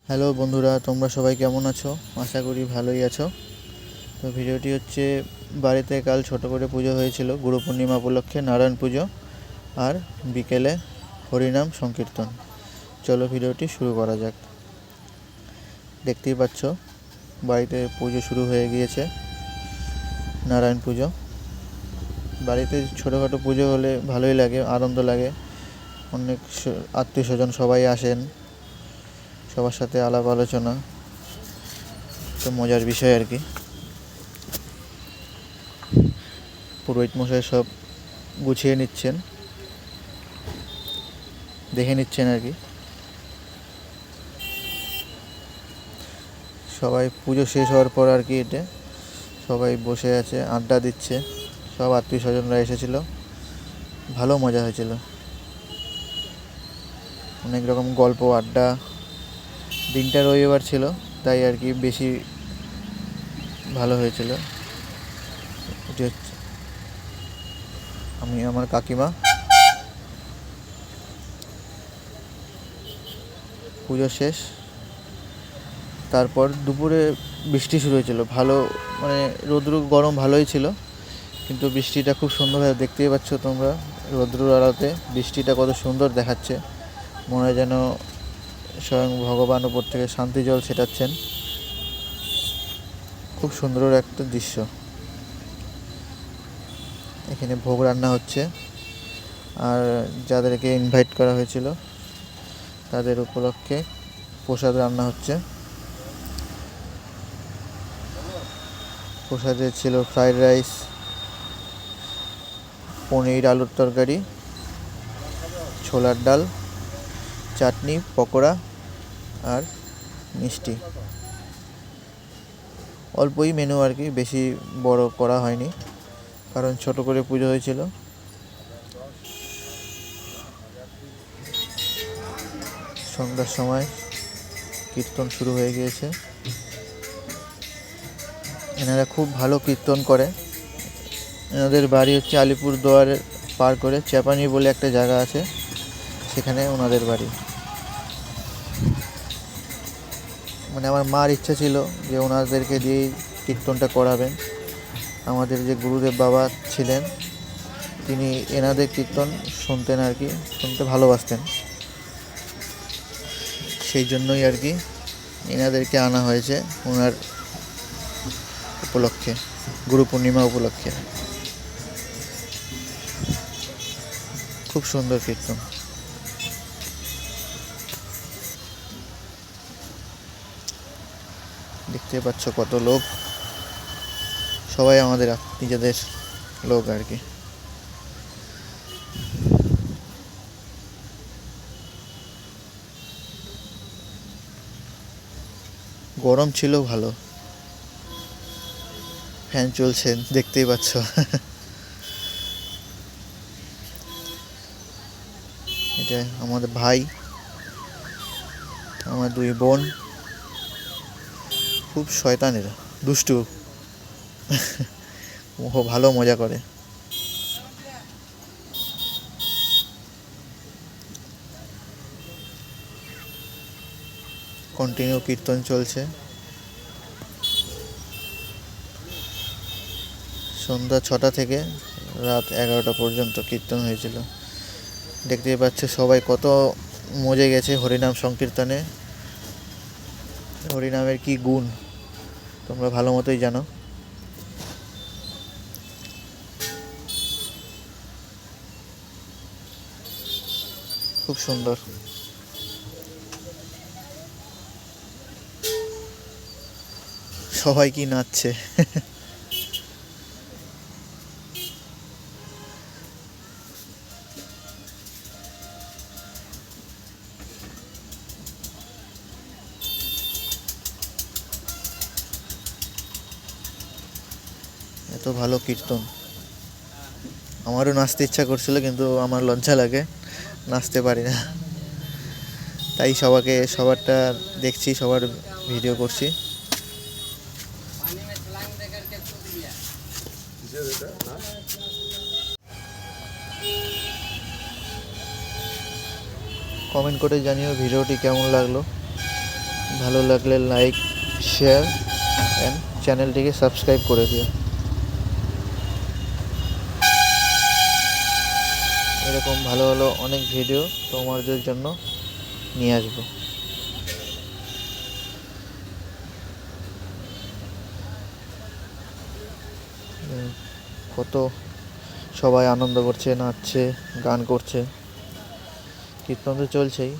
Hello বন্ধুরা, তোমরা সবাই কেমন আছো? আশা করি ভালোই আছো। তো ভিডিওটি হচ্ছে, বাড়িতে কাল ছোট করে পুজো হয়েছিল গুরু পূর্ণিমা উপলক্ষে, নারায়ণ পুজো, আর বিকেলে হরিনাম সংকীর্তন। চলো ভিডিওটি শুরু করা যাক। দেখতেই পাচ্ছ বাড়িতে পুজো শুরু হয়ে গিয়েছে, নারায়ণ পুজো। বাড়িতে ছোটোখাটো পুজো হলে ভালোই লাগে, আনন্দ লাগে। অনেক আত্মীয় স্বজন সবাই আসেন, সবার সাথে আলাপ আলোচনা, তো মজার বিষয় আর কি। পুরোহিত মশাই সব গুছিয়ে নিচ্ছেন, দেখে নিচ্ছেন আর কি। সবাই পুজো শেষ হওয়ার পর আর কি এটা সবাই বসে আছে, আড্ডা দিচ্ছে। সব আত্মীয় স্বজনরা এসেছিল, ভালো মজা হয়েছিল। অনেক রকম গল্প, আড্ডা। দিনটা রবিবার ছিল, তাই আর কি বেশি ভালো হয়েছিল। এটি হচ্ছে আমি, আমার কাকিমা। পুজো শেষ, তারপর দুপুরে বৃষ্টি শুরু হয়েছিল। ভালো, মানে রৌদ্র গরম ভালোই ছিল, কিন্তু বৃষ্টিটা খুব সুন্দরভাবে দেখতেই পাচ্ছ তোমরা। রৌদ্রুর আলোতে বৃষ্টিটা কত সুন্দর দেখাচ্ছে, মনে হয় যেন স্বয়ং ভগবান উপর থেকে শান্তি জল ছেটাচ্ছেন। খুব সুন্দর একটা দৃশ্য। এখানে ভোগ রান্না হচ্ছে, আর যাদেরকে ইনভাইট করা হয়েছিল তাদের উপলক্ষে প্রসাদ রান্না হচ্ছে। প্রসাদে ছিল ফ্রাইড রাইস, পনির আলুর তরকারি, ছোলার ডাল, চাটনি, পকোড়া আর মিষ্টি। অল্পই মেনু আর কি, বেশি বড় করা হয়নি, কারণ ছোট করে পুজো হয়েছিল। সন্ধ্যার সময় কীর্তন শুরু হয়ে গিয়েছে। এনারা খুব ভালো কীর্তন করে। এনাদের বাড়ি হচ্ছে আলিপুরদুয়ার পার করে চাপানি বলে একটা জায়গা আছে, সেখানে ওনাদের বাড়ি। মানে আমার মার ইচ্ছা ছিল যে ওনাদেরকে দিয়েই কীর্তনটা করাবেন। আমাদের যে গুরুদেব বাবা ছিলেন, তিনি এনাদের কীর্তন শুনতেন আর কি, শুনতে ভালোবাসতেন। সেই জন্যই আর কি এনাদেরকে আনা হয়েছে ওনার উপলক্ষে, গুরু পূর্ণিমা উপলক্ষে। খুব সুন্দর কীর্তন। দেখতে পাচ্ছ কত লোক, সবাই আমাদের নিজেদের লোক আর কি। গরম ছিল ভালো, ফ্যান চলছে দেখতেই পাচ্ছ। এটা আমাদের ভাই, আমার দুই বোন। খুব শয়তানেরা, দুষ্টু, ভালো মজা করে। কন্টিনিউ কীর্তন চলছে। সন্ধ্যা 6টা থেকে রাত 11টা পর্যন্ত কীর্তন হয়েছিল। দেখতেই পাচ্ছ সবাই কত মজে গেছে হরিনাম সংকীর্তনে। হরিনামের কি গুণ তোমরা ভালো মতোই জানো। খুব সুন্দর। সবাই কি নাচছে। এত ভালো কীর্তন। আমারও নাচতে ইচ্ছা করছিল, কিন্তু আমার লজ্জা লাগে, নাচতে পারি না। তাই সবারটা দেখছি, সবার ভিডিও করছি। কমেন্ট করে জানিও ভিডিওটি কেমন লাগলো। ভালো লাগলে লাইক, শেয়ার অ্যান্ড চ্যানেলটিকে সাবস্ক্রাইব করে দিও। এরকম ভালো ভালো অনেক ভিডিও তোমাদের জন্য নিয়ে আসবো। কত সবাই আনন্দ করছে, নাচছে, গান করছে, কীর্তন তো চলছেই।